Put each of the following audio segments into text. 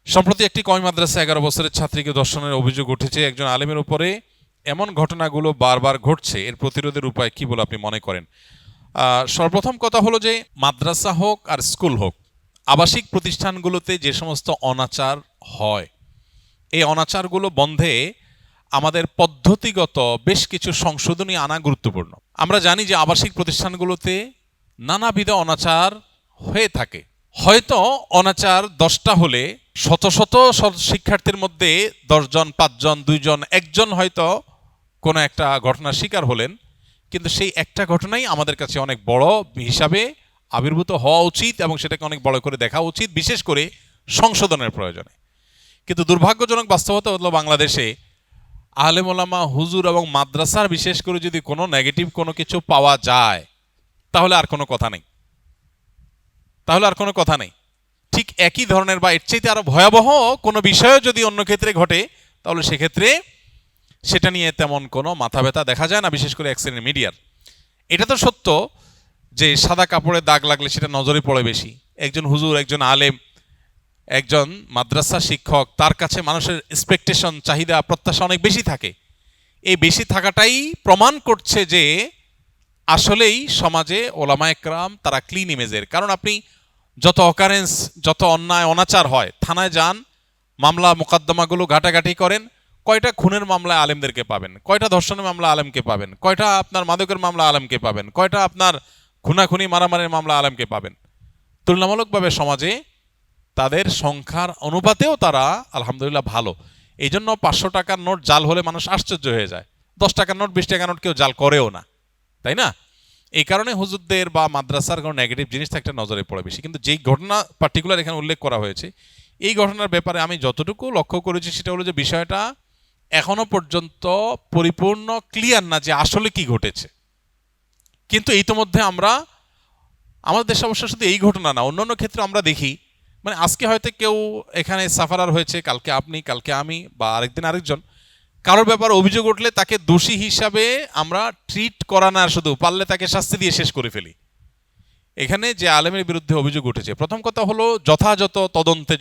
সম্প্রতি একটি কওমি মাদ্রাসা ১১ বছরের ছাত্রীকে ধর্ষণের অভিযোগ উঠেছে। একজন আলেমের উপরে এমন ঘটনাগুলো বারবার ঘটছে, এর প্রতিরোধের উপায় কি বলে আপনি মনে করেন? সর্বপ্রথম কথা হলো যে মাদ্রাসা হোক আর স্কুল হোক, আবাসিক প্রতিষ্ঠানগুলোতে যে সমস্ত অনাচার হয়, এই অনাচারগুলো বন্ধে আমাদের পদ্ধতিগত বেশ কিছু সংশোধনী আনা গুরুত্বপূর্ণ। আমরা জানি যে আবাসিক প্রতিষ্ঠানগুলোতে নানাবিধ অনাচার হয়ে থাকে। হয়তো অনাচার 10টা হলে শত শত শিক্ষার্থীর মধ্যে 10 জন, 5 জন, 2 জন, 1 জন হয়তো কোনো একটা ঘটনার শিকার হলেন, কিন্তু সেই একটা ঘটনাই আমাদের কাছে অনেক বড় হিসাবে আবির্ভূত হওয়া উচিত এবং সেটাকে অনেক বড় করে দেখা উচিত, বিশেষ করে সংশোধনের প্রয়োজনে। কিন্তু দুর্ভাগ্যজনক বাস্তবতা হলো বাংলাদেশে আলেম ওলামা, হুজুর এবং মাদ্রাসার বিশেষ করে যদি কোনো নেগেটিভ কোনো কিছু পাওয়া যায় তাহলে আর কোনো কথা নেই। ঠিক একই ধরনের বা এর চাইতে আরো ভয়াবহ কোনো বিষয়ও যদি অন্য ক্ষেত্রে ঘটে তাহলে সেক্ষেত্রে সেটা নিয়ে তেমন কোনো মাথা ব্যথা দেখা যায় না, বিশেষ করে এক শ্রেণীর মিডিয়ার। এটা তো সত্য যে সাদা কাপড়ে দাগ লাগলে সেটা নজরে পড়ে বেশি। একজন হুজুর, একজন আলেম, একজন মাদ্রাসা শিক্ষক, তার কাছে মানুষের এক্সপেকটেশন, চাহিদা, প্রত্যাশা অনেক বেশি থাকে। এই বেশি থাকাটাই প্রমাণ করছে যে আসলেই সমাজে ওলামা একরাম তারা ক্লিন ইমেজের। কারণ আপনি যত অকারেন্স, যত অন্যায় অনাচার হয়, থানায় যান, মামলা মোকদ্দমাগুলো ঘাটাঘাটি করেন, কয়টা খুনের মামলায় আলেমদেরকে পাবেন, কয়টা ধর্ষণের মামলা আলেমকে পাবেন, কয়টা আপনার মাদকের মামলা আলেমকে পাবেন, কয়টা আপনার খুনাখুনি মারামারির মামলা আলেমকে পাবেন। তুলনামূলকভাবে সমাজে তাদের সংখ্যার অনুপাতেও তারা আলহামদুলিল্লাহ ভালো। এই জন্য 500 টাকার নোট জাল হলে মানুষ আশ্চর্য হয়ে যায়, 10 টাকার নোট, 20 টাকার নোট কেউ জাল করেও না, তাই না? এই কারণে হুজুরদের বা মাদ্রাসার কোনো নেগেটিভ জিনিস থাকতে নজরে পড়ে বেশি। কিন্তু যেই ঘটনা পার্টিকুলার এখানে উল্লেখ করা হয়েছে, এই ঘটনার ব্যাপারে আমি যতটুকু লক্ষ্য করেছি সেটা হলো যে বিষয়টা এখনো পর্যন্ত পরিপূর্ণ ক্লিয়ার না যে আসলে কি ঘটেছে। কিন্তু ইতোমধ্যে আমরা, আমাদের দেশে অবশ্য শুধু এই ঘটনা না, অন্যান্য ক্ষেত্রে আমরা দেখি, মানে আজকে হয়তো কেউ এখানে সাফারার হয়েছে, কালকে আপনি, কালকে আমি, বা আরেকদিন আরেকজন, কারোর ব্যাপারে অভিযোগ উঠলে তাকে দোষী হিসাবে আমরা ট্রিট করা না, শুধু পারলে তাকে শাস্তি দিয়ে শেষ করে ফেলি। এখানে যে আলেমের বিরুদ্ধে অভিযোগ উঠেছে, প্রথম কথা হলো যথাযথ তদন্তে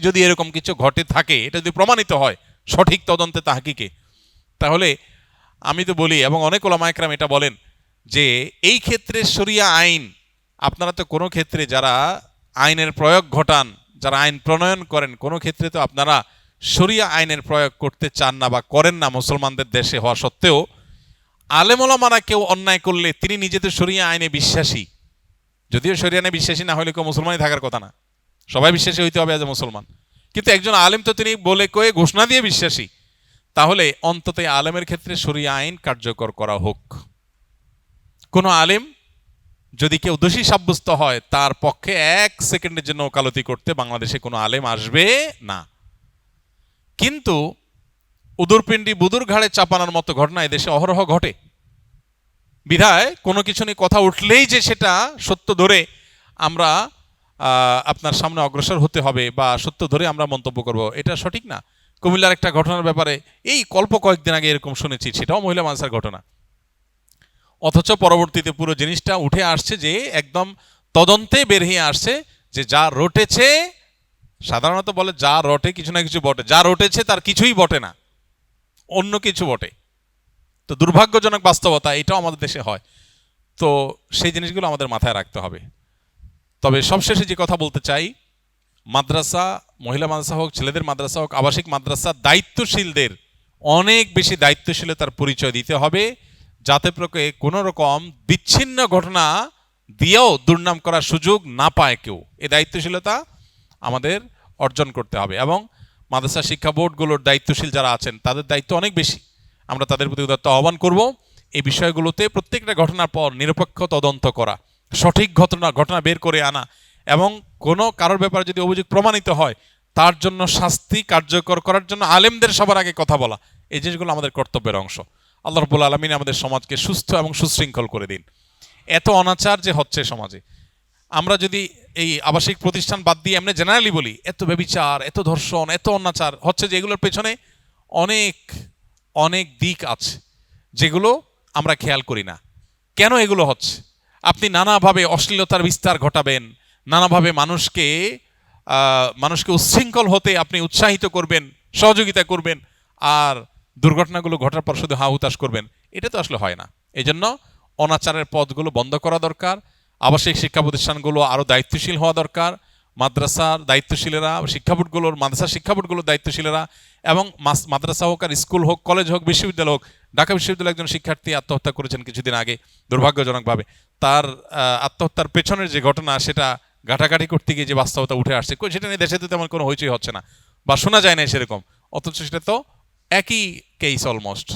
যদি এরকম কিছু ঘটে থাকে, এটা যদি প্রমাণিত হয় সঠিক তদন্তে তাহকিকে, তাহলে আমি তো বলি, এবং অনেক ওলামা একরাম এটা বলেন, যে এই ক্ষেত্রে শরিয়া আইন, আপনারা তো কোনো ক্ষেত্রে যারা আইনের প্রয়োগ ঘটান, যারা আইন প্রণয়ন করেন, কোনো ক্ষেত্রে তো আপনারা শরিয়া আইনের প্রয়োগ করতে চান না বা করেন না মুসলমানদের দেশে হওয়া সত্ত্বেও। আলেম ওলামারা কেউ অন্যায় করলে তিনি নিজেদের শরিয়া আইনে বিশ্বাসী, যদিও শরিয়া আইনে বিশ্বাসী না হলে কেউ মুসলমানই থাকার কথা না, সবাই বিশ্বাসী হইতে হবে এজ এ মুসলমান। কিন্তু একজন আলেম তো তিনি বলে কয়ে ঘোষণা দিয়ে বিশ্বাসী, তাহলে অন্তত আলেমের ক্ষেত্রে শরিয়া আইন কার্যকর করা হোক। কোনো আলেম যদি কেউ দোষী সাব্যস্ত হয়, তার পক্ষে 1 সেকেন্ডের জন্য ওকালতি করতে বাংলাদেশে কোনো আলেম আসবে না। কিন্তু উদুরপিণ্ডি বুদুর ঘাড়ে চাপানোর মতো ঘটনা এদেশে অহরহ ঘটে। বিধায় কোনো কিছু নিয়ে কথা উঠলেই যে সেটা সত্য ধরে আমরা আপনার সামনে অগ্রসর হতে হবে বা সত্য ধরে আমরা মন্তব্য করব, এটা সঠিক না। কুমিল্লার একটা ঘটনার ব্যাপারে এই কয়েকদিন আগে এরকম শুনেছি, সেটাও মহিলা মাদ্রাসার ঘটনা, অথচ পরবর্তীতে পুরো জিনিসটা উঠে আসছে যে একদম তদন্তে বের হয়ে আসছে যে যা রটেছে, সাধারণত বলে যা রটে কিছু না কিছু বটে, যা রটেছে তার কিছুই বটে না, অন্য কিছু বটে। তো দুর্ভাগ্যজনক বাস্তবতা, এটাও আমাদের দেশে হয়। তো সেই জিনিসগুলো আমাদের মাথায় রাখতে হবে। তবে সবশেষে যে কথা বলতে চাই, মাদ্রাসা, মহিলা মাদ্রাসা হোক, ছেলেদের মাদ্রাসা হোক, আবাসিক মাদ্রাসা, দায়িত্বশীলদের অনেক বেশি দায়িত্বশীলতার পরিচয় দিতে হবে, যাতে প্রকে কোনো রকম বিচ্ছিন্ন ঘটনা দিয়েও দুর্নাম করার সুযোগ না পায় কেউ। এই দায়িত্বশীলতা আমাদের অর্জন করতে হবে, এবং মাদ্রাসা শিক্ষা বোর্ডগুলোর দায়িত্বশীল যারা আছেন তাদের দায়িত্ব অনেক বেশি। আমরা তাদের প্রতি উদাত্ত আহ্বান করব এই বিষয়গুলোতে প্রত্যেকটা ঘটনার পর নিরপেক্ষ তদন্ত করা, সঠিক ঘটনা বের করে আনা, এবং কোনো কারোর ব্যাপারে যদি অভিযোগ প্রমাণিত হয় তার জন্য শাস্তি কার্যকর করার জন্য আলেমদের সবার আগে কথা বলা, এই জিনিসগুলো আমাদের কর্তব্যের অংশ। আল্লাহ রাব্বুল আলামিন আমাদের সমাজকে সুস্থ এবং সুশৃঙ্খল করে দিন। এত অনাচার যে হচ্ছে সমাজে, আমরা যদি এই আবাসিক প্রতিষ্ঠান বাদ দিয়ে এমনি জেনারেলি বলি, এত ব্যভিচার, এত ধর্ষণ, এত অনাচার হচ্ছে, যে এগুলোর পেছনে অনেক অনেক দিক আছে যেগুলো আমরা খেয়াল করি না। কেন এগুলো হচ্ছে? আপনি নানাভাবে অশ্লীলতার বিস্তার ঘটাবেন, নানাভাবে মানুষকে মানুষকে উচ্ছৃঙ্খল হতে আপনি উৎসাহিত করবেন, সহযোগিতা করবেন, আর দুর্ঘটনাগুলো ঘটার পর শুধু হা হুতাশ করবেন, এটা তো আসলে হয় না। এই জন্য অনাচারের পথগুলো বন্ধ করা দরকার। আবাসিক শিক্ষা প্রতিষ্ঠানগুলো আরও দায়িত্বশীল হওয়া দরকার। মাদ্রাসার দায়িত্বশীলেরা, মাদ্রাসা শিক্ষা বোর্ডগুলোর দায়িত্বশীলেরা, এবং মাদ্রাসা হোক আর স্কুল হোক, কলেজ হোক, বিশ্ববিদ্যালয় হোক। ঢাকা বিশ্ববিদ্যালয়ের একজন শিক্ষার্থী আত্মহত্যা করেছেন কিছুদিন আগে দুর্ভাগ্যজনকভাবে। তার আত্মহত্যার পেছনের যে ঘটনা, সেটা ঘাটাঘাটি করতে গিয়ে যে বাস্তবতা উঠে আসছে, সেটা নিয়ে দেশে তো তেমন কোনো হইচই হচ্ছে না বা শোনা যায় না সেরকম, অথচ সেটা তো একই কেস অলমোস্ট,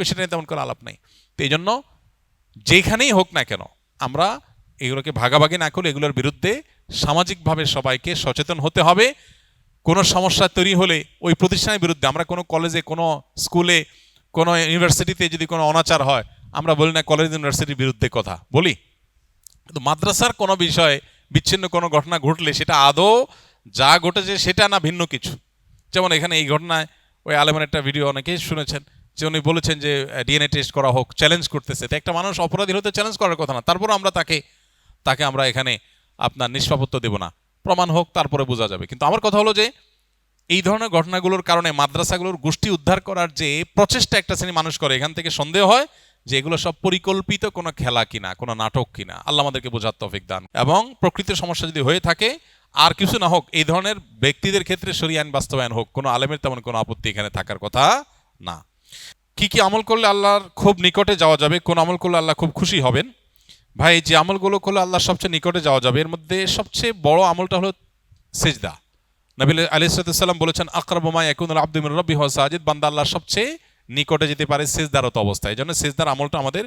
সেটা নিয়ে তেমন কোনো আলাপ নেই। তো এই জন্য যেখানেই হোক না কেন আমরা এগুলোকে ভাগাভাগি না করে এগুলোর বিরুদ্ধে সামাজিকভাবে সবাইকে সচেতন হতে হবে। কোনো সমস্যা তৈরি হলে ওই প্রতিষ্ঠানের বিরুদ্ধে, আমরা কোনো কলেজে, কোনো স্কুলে, কোনো ইউনিভার্সিটিতে যদি কোনো অনাচার হয়, আমরা বলি না কলেজ ইউনিভার্সিটির বিরুদ্ধে কথা বলি, কিন্তু মাদ্রাসার কোনো বিষয়ে বিচ্ছিন্ন কোনো ঘটনা ঘটলে সেটা আদৌ যা ঘটেছে সেটা না ভিন্ন কিছু। যেমন এখানে এই ঘটনায় ওই আলেমের একটা ভিডিও অনেকেই শুনেছেন, যে উনি বলেছেন যে ডিএনএ টেস্ট করা হোক, চ্যালেঞ্জ করতেছে। তো একটা মানুষ অপরাধী হতে চ্যালেঞ্জ করার কথা না, তারপর আমরা তাকে আমরা এখানে আপনার নিষ্পাপত্য দেব না, প্রমাণ হোক তারপরে বোঝা যাবে। কিন্তু আমার কথা হলো যে এই ধরনের ঘটনাগুলোর কারণে মাদ্রাসাগুলোর গোষ্ঠী উদ্ধার করার যে প্রচেষ্টা একটা শ্রেণী মানুষ করে, এখান থেকে সন্দেহ হয় যে এগুলো সব পরিকল্পিত কোনো খেলা কিনা, কোনো নাটক কিনা। আল্লাহ আমাদেরকে বোঝার তৌফিক দান। এবং প্রকৃত সমস্যা যদি হয়ে থাকে, আর কিছু না হোক, এই ধরনের ব্যক্তিদের ক্ষেত্রে শরীয়ত আইন বাস্তবায়ন হোক, কোনো আলেমের তেমন কোনো আপত্তি এখানে থাকার কথা না। কি কি আমল করলে আল্লাহর খুব নিকটে যাওয়া যাবে, কোন আমল করলে আল্লাহ খুব খুশি হবেন? ভাই, যে আমলগুলো করলে আল্লাহর সবচেয়ে নিকটে যাওয়া যাবে, এর মধ্যে সবচেয়ে বড় আমলটা হলো সিজদা। নবী আলাইহিস সালাম বলেছেন, আকরাবু মা ইয়াকুনুল আবদু মির রাব্বিহি ওয়া সাজিদ, বান্দা আল্লাহর সবচেয়ে নিকটে যেতে পারে সিজদারত অবস্থায়। এই জন্য সিজদার আমলটা আমাদের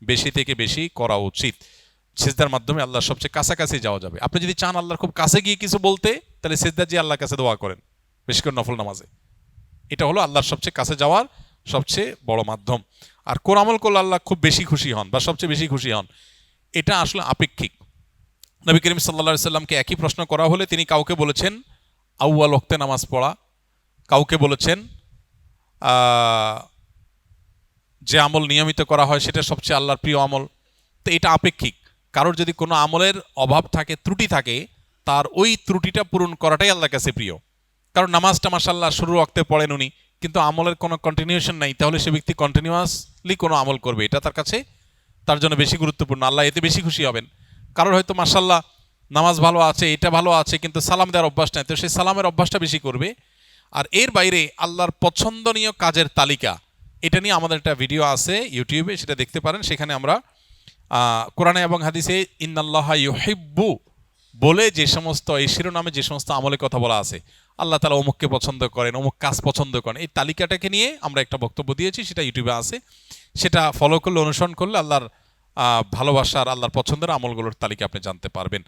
বেশি থেকে বেশি করা উচিত। সিজদার মাধ্যমে আল্লাহর সবচেয়ে কাছাকাছি যাওয়া যাবে। আপনি যদি চান আল্লাহর খুব কাছে গিয়ে কিছু বলতে, তাহলে সিজদা দিয়ে আল্লাহর কাছে দোয়া করেন, বিশেষ করে নফল নামাজে। এটা হলো আল্লাহর সবচেয়ে কাছে যাওয়ার সবচেয়ে বড় মাধ্যম। আর কোন আমল করলে আল্লাহ খুব বেশি খুশি হন বা সবচেয়ে বেশি খুশি হন, এটা আসলে আপেক্ষিক। নবী করিম সাল্লাল্লাহু আলাইহি সাল্লামকে একই প্রশ্ন করা হলে তিনি কাউকে বলেছেন আউয়াল ওয়াক্তে নামাজ পড়া, কাউকে বলেছেন যে আমল নিয়মিত করা হয় সেটা সবচেয়ে আল্লাহর প্রিয় আমল। তো এটা আপেক্ষিক। কারোর যদি কোনো আমলের অভাব থাকে, ত্রুটি থাকে, তার ওই ত্রুটিটা পূরণ করাটাই আল্লাহর কাছে প্রিয়। কারণ নামাজটা মাশাআল্লাহ শুরু ওয়াক্তে পড়েন উনি, কিন্তু আমলের কোনো কন্টিনিউশন নাই, তাহলে সে ব্যক্তি কন্টিনিউয়াসলি কোনো আমল করবে, এটা তার জন্য বেশি গুরুত্বপূর্ণ, আল্লাহ এতে বেশি খুশি হবেন। কারোর হয়তো মাশাআল্লাহ নামাজ ভালো আছে, এটা ভালো আছে, কিন্তু সালাম দেওয়ার অভ্যাস নাই, তো সেই সালামের অভ্যাসটা বেশি করবে। আর এর বাইরে আল্লাহর পছন্দনীয় কাজের তালিকা, এটা নিয়ে আমাদের একটা ভিডিও আছে ইউটিউবে, সেটা দেখতে পারেন। সেখানে আমরা কোরআনে এবং হাদিসে ইন্নাল্লাহা ইউহিব্বু বলে যে সমস্ত, এই শিরোনামে যে সমস্ত আমলের কথা বলা আছে, আল্লাহ তাআলা অমুককে পছন্দ করেন, অমুক কাজ পছন্দ করেন, এই তালিকাটাকে নিয়ে আমরা একটা বক্তব্য দিয়েছি, সেটা ইউটিউবে আছে। সেটা ফলো করলে, অনুসরণ করলে আল্লাহর ভালোবাসার, আল্লাহর পছন্দের আমলগুলোর তালিকা আপনি জানতে পারবেন।